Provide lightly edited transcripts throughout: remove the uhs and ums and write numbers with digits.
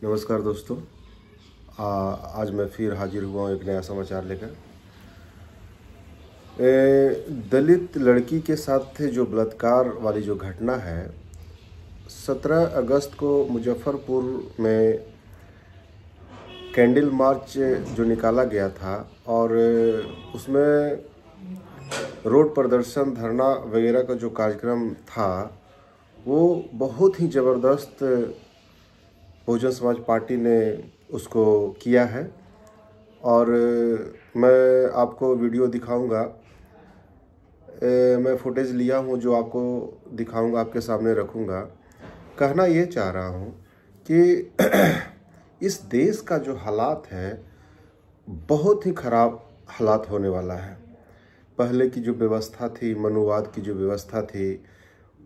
नमस्कार दोस्तों। आज मैं फिर हाजिर हुआ हूँ एक नया समाचार लेकर। दलित लड़की के साथ जो बलात्कार वाली जो घटना है, 17 अगस्त को मुजफ्फरपुर में कैंडल मार्च जो निकाला गया था और उसमें रोड प्रदर्शन, धरना वगैरह का जो कार्यक्रम था वो बहुत ही ज़बरदस्त बहुजन समाज पार्टी ने उसको किया है। और मैं आपको वीडियो दिखाऊंगा। मैं फुटेज लिया हूं जो आपको दिखाऊंगा, आपके सामने रखूंगा। कहना ये चाह रहा हूं कि इस देश का जो हालात है बहुत ही ख़राब हालात होने वाला है। पहले की जो व्यवस्था थी, मनुवाद की जो व्यवस्था थी,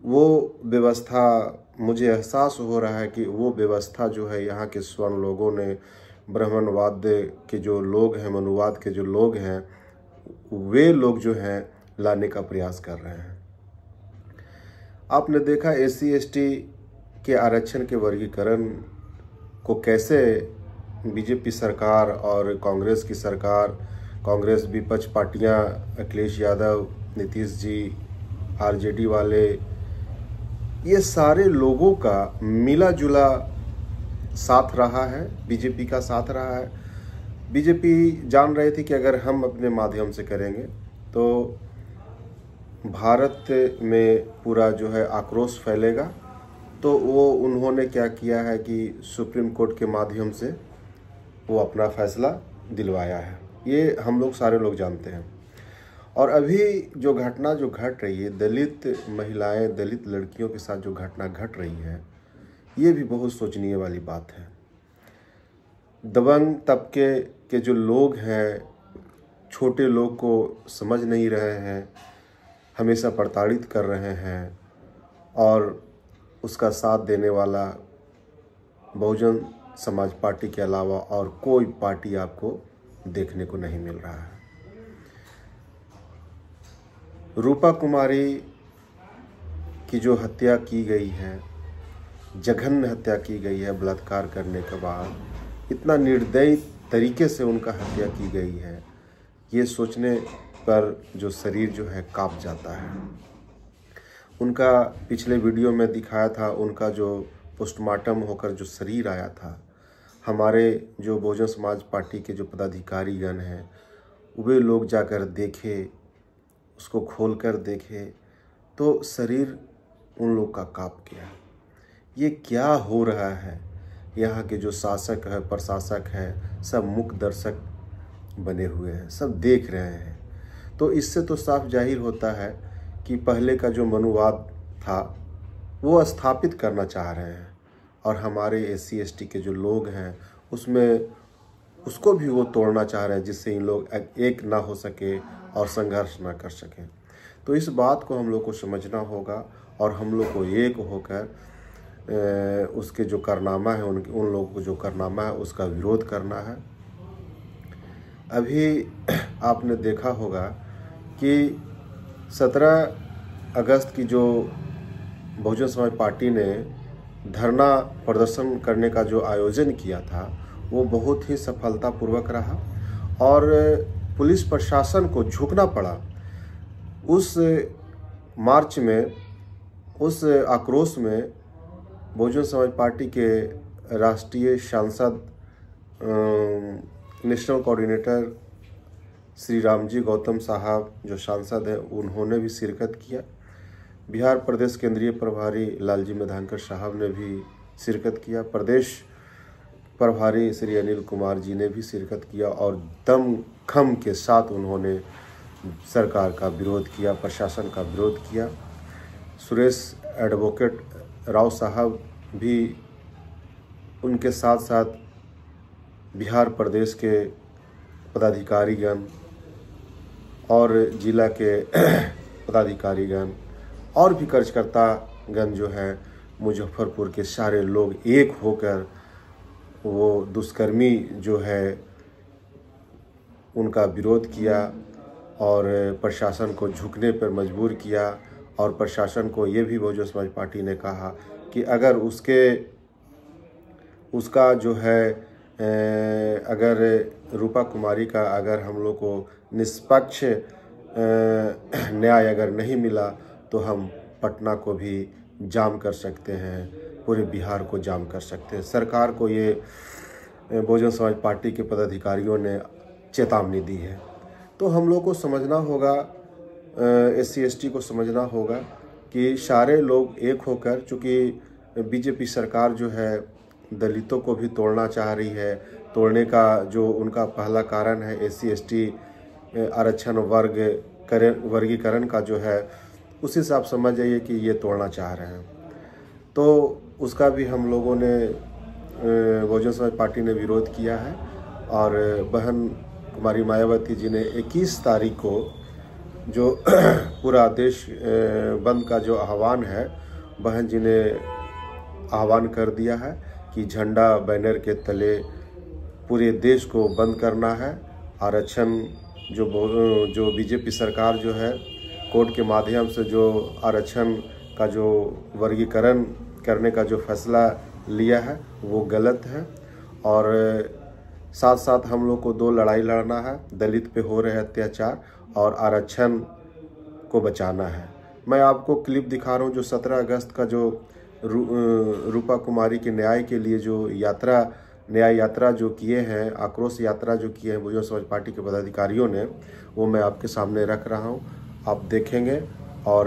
वो व्यवस्था मुझे एहसास हो रहा है कि वो व्यवस्था जो है यहाँ के स्वर्ण लोगों ने, ब्राह्मणवाद के जो लोग हैं, मनुवाद के जो लोग हैं, वे लोग जो हैं लाने का प्रयास कर रहे हैं। आपने देखा SC ST के आरक्षण के वर्गीकरण को कैसे बीजेपी सरकार और कांग्रेस की सरकार, कांग्रेस विपक्ष पार्टियां, अखिलेश यादव, नीतीश जी, RJD वाले, ये सारे लोगों का मिला जुला साथ रहा है, बीजेपी का साथ रहा है। बीजेपी जान रहे थे कि अगर हम अपने माध्यम से करेंगे तो भारत में पूरा जो है आक्रोश फैलेगा। तो वो उन्होंने क्या किया है कि सुप्रीम कोर्ट के माध्यम से वो अपना फैसला दिलवाया है। ये हम लोग सारे लोग जानते हैं। और अभी जो घटना जो घट रही है, दलित महिलाएं, दलित लड़कियों के साथ जो घटना घट रही है, ये भी बहुत सोचनीय वाली बात है। दबंग तबके के जो लोग हैं, छोटे लोग को समझ नहीं रहे हैं, हमेशा प्रताड़ित कर रहे हैं, और उसका साथ देने वाला बहुजन समाज पार्टी के अलावा और कोई पार्टी आपको देखने को नहीं मिल रहा है। रूपा कुमारी की जो हत्या की गई है, जघन्य हत्या की गई है, बलात्कार करने के बाद इतना निर्दयी तरीके से उनका हत्या की गई है, ये सोचने पर जो शरीर जो है कांप जाता है। उनका पिछले वीडियो में दिखाया था, उनका जो पोस्टमार्टम होकर जो शरीर आया था, हमारे जो बहुजन समाज पार्टी के जो पदाधिकारीगण हैं वे लोग जाकर देखे, उसको खोलकर देखे तो शरीर उन लोग का कांप गया। ये क्या हो रहा है? यहाँ के जो शासक है, प्रशासक है, सब मूक दर्शक बने हुए हैं, सब देख रहे हैं। तो इससे तो साफ जाहिर होता है कि पहले का जो मनुवाद था वो स्थापित करना चाह रहे हैं, और हमारे SC ST के जो लोग हैं उसमें उसको भी वो तोड़ना चाह रहे हैं, जिससे इन लोग एक ना हो सके और संघर्ष ना कर सकें। तो इस बात को हम लोग को समझना होगा और हम लोग को एक होकर उसके जो कारनामा है, उन लोगों को जो कारनामा है उसका विरोध करना है। अभी आपने देखा होगा कि 17 अगस्त की जो बहुजन समाज पार्टी ने धरना प्रदर्शन करने का जो आयोजन किया था वो बहुत ही सफलतापूर्वक रहा, और पुलिस प्रशासन को झुकना पड़ा उस मार्च में, उस आक्रोश में। बहुजन समाज पार्टी के राष्ट्रीय सांसद, नेशनल कोऑर्डिनेटर श्री रामजी गौतम साहब जो सांसद हैं, उन्होंने भी शिरकत किया। बिहार प्रदेश केंद्रीय प्रभारी लालजी मेधांकर साहब ने भी शिरकत किया। प्रदेश प्रभारी श्री अनिल कुमार जी ने भी शिरकत किया, और दमखम के साथ उन्होंने सरकार का विरोध किया, प्रशासन का विरोध किया। सुरेश एडवोकेट राव साहब भी उनके साथ साथ बिहार प्रदेश के पदाधिकारीगण और जिला के पदाधिकारीगण और भी कार्यकर्तागण जो है मुजफ्फरपुर के सारे लोग एक होकर वो दुष्कर्मी जो है उनका विरोध किया और प्रशासन को झुकने पर मजबूर किया। और प्रशासन को ये भी बहुजन समाज पार्टी ने कहा कि अगर उसके उसका जो है अगर रूपा कुमारी का अगर हम लोग को निष्पक्ष न्याय अगर नहीं मिला तो हम पटना को भी जाम कर सकते हैं, पूरे बिहार को जाम कर सकते हैं। सरकार को ये बहुजन समाज पार्टी के पदाधिकारियों ने चेतावनी दी है। तो हम लोग को समझना होगा, SC ST को समझना होगा कि सारे लोग एक होकर, चूँकि बीजेपी सरकार जो है दलितों को भी तोड़ना चाह रही है, तोड़ने का जो उनका पहला कारण है SC ST आरक्षण वर्गीकरण का जो है, उसी से आप समझ जाइए कि ये तोड़ना चाह रहे हैं। तो उसका भी हम लोगों ने बहुजन समाज पार्टी ने विरोध किया है और बहन कुमारी मायावती जी ने 21 तारीख को जो पूरा देश बंद का जो आह्वान है, बहन जी ने आह्वान कर दिया है कि झंडा बैनर के तले पूरे देश को बंद करना है। आरक्षण जो बीजेपी सरकार जो है कोर्ट के माध्यम से जो आरक्षण का जो वर्गीकरण करने का जो फैसला लिया है वो गलत है। और साथ साथ हम लोग को 2 लड़ाई लड़ना है, दलित पे हो रहे अत्याचार और आरक्षण को बचाना है। मैं आपको क्लिप दिखा रहा हूँ जो 17 अगस्त का जो रूपा कुमारी के न्याय के लिए जो न्याय यात्रा जो किए हैं, आक्रोश यात्रा जो किए हैं बहुजन समाज पार्टी के पदाधिकारियों ने, वो मैं आपके सामने रख रहा हूँ, आप देखेंगे। और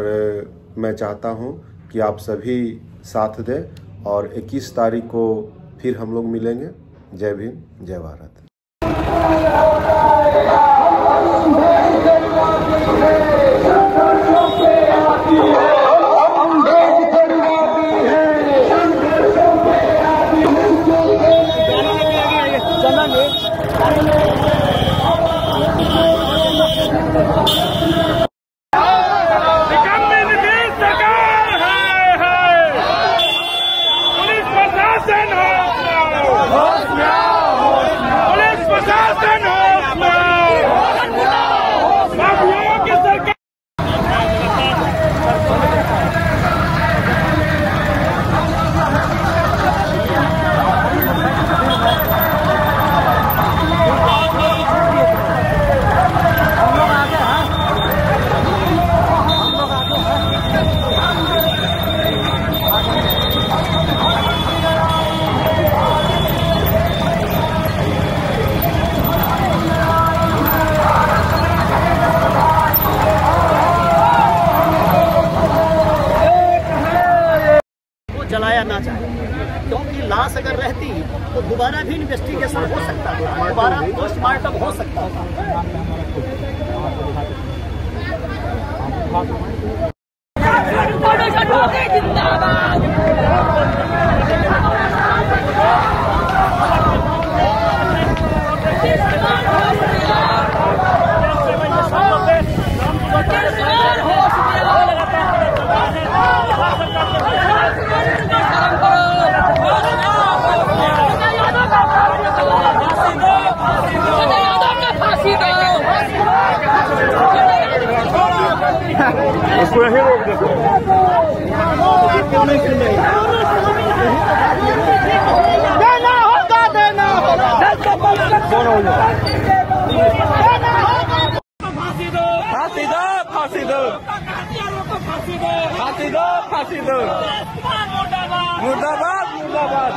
मैं चाहता हूँ कि आप सभी साथ दें और 21 तारीख को फिर हम लोग मिलेंगे। जय भीम, जय भारत। जलाया ना जाए, क्योंकि लाश अगर रहती तो दोबारा भी इन्वेस्टिगेशन हो सकता था, दोबारा पोस्टमार्टम हो सकता था। उसको यही रोक देते देना होगा, देना होगा। फांसी दो, फांसी दो, फांसी दो, फांसी दो, फांसी दो। मुर्दाबाद, मुर्दाबाद,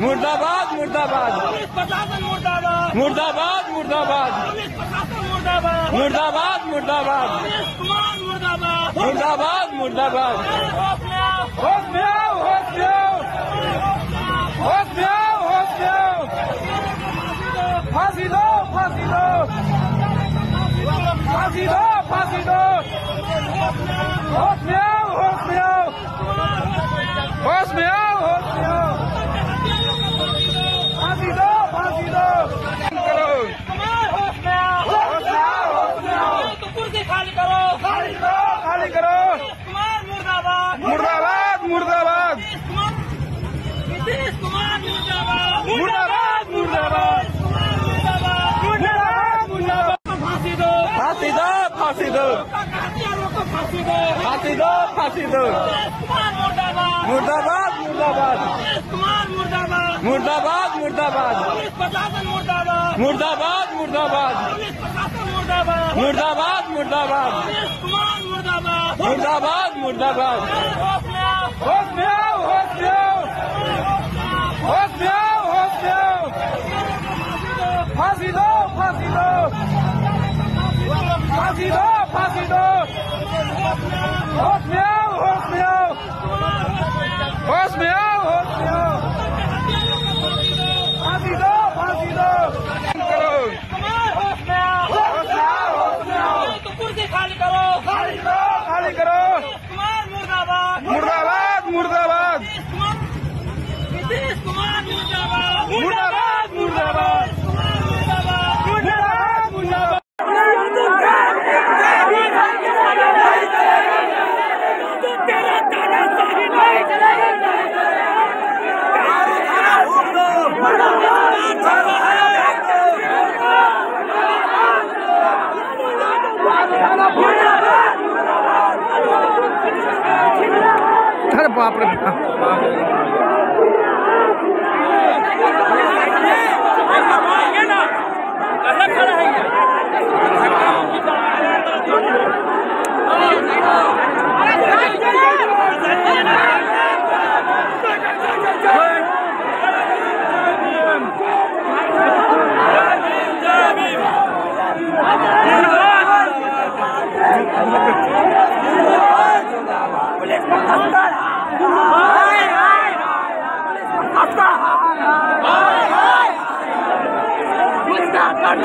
मुर्दाबाद, मुर्दाबाद, मुर्दाबाद, मुर्दाबाद, मुर्दाबाद, मुर्दाबाद, मुर्दाबाद, मुर्दाबाद, मुर्दाबाद। होश में आओ, होश में आओ, होश में आओ, होश में आओ। फांसी दो, फांसी दो, फांसी दो, फांसी दो। होश में आओ, होश में आओ, होश में आओ, होश में आओ। फांसी दो, फांसी दो। करो, होश में आओ, होश में आओ, होश में आओ। खाली करो, खाली करो, खाली करो। मुर्दाबाद, मुर्दाबाद, मुर्दाबाद, नीतीश कुमार मुर्दाबाद, मुर्दाबाद, मुर्दाबाद, मुर्दाबाद, मुर्दाबाद। फांसी दो, फांसी दो, फांसी दो, फांसी दो, फांसी दो, फांसी दो। मुर्दाबाद, मुर्दाबाद। मुर्दाबाद कुमार मुर्दाबाद मुर्दाबाद मुर्दाबाद पुलिस प्रशासन मुर्दाबाद मुर्दाबाद मुर्दाबाद पुलिस प्रशासन मुर्दाबाद मुर्दाबाद मुर्दाबाद पुलिस कुमार मुर्दाबाद मुर्दाबाद मुर्दाबाद होश में आओ होश में आओ होश में आओ होश में आओ होश में आओ फांसी दो फांसी दो फांसी दो फांसी दो होश में आओ होश में आओ होश में आओ होश में आओ फांसी दो फांसी दो करो होश में आओ होश में आओ होश में आओ तो कुर्सी खाली करो खाली करो खाली करो कुमार मुर्दाबाद मुर्दाबाद मुर्दाबाद नीतीश कुमार मुर्दाबाद मुर्दाबाद मुर्दाबाद मुर्दाबाद मुर्दाबाद अरे बाप रे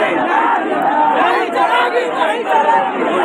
नहीं चलेगी नहीं चलेगी